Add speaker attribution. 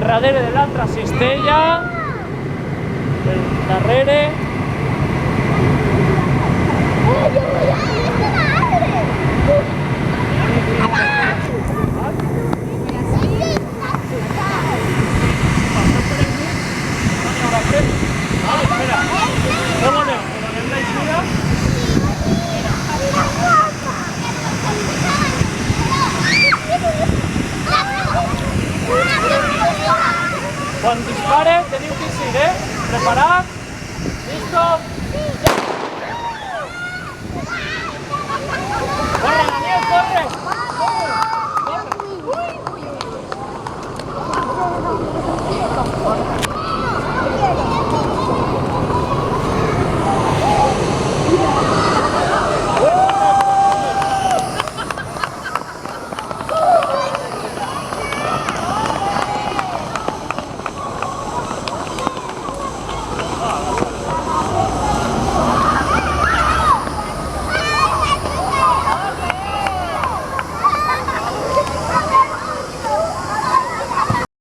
Speaker 1: darrere de l'altra cistella, darrere. Com anem? Anem d'aixina? Quan dispare teniu que eixir, Preparat? Listo? Corre, Daniel, corre!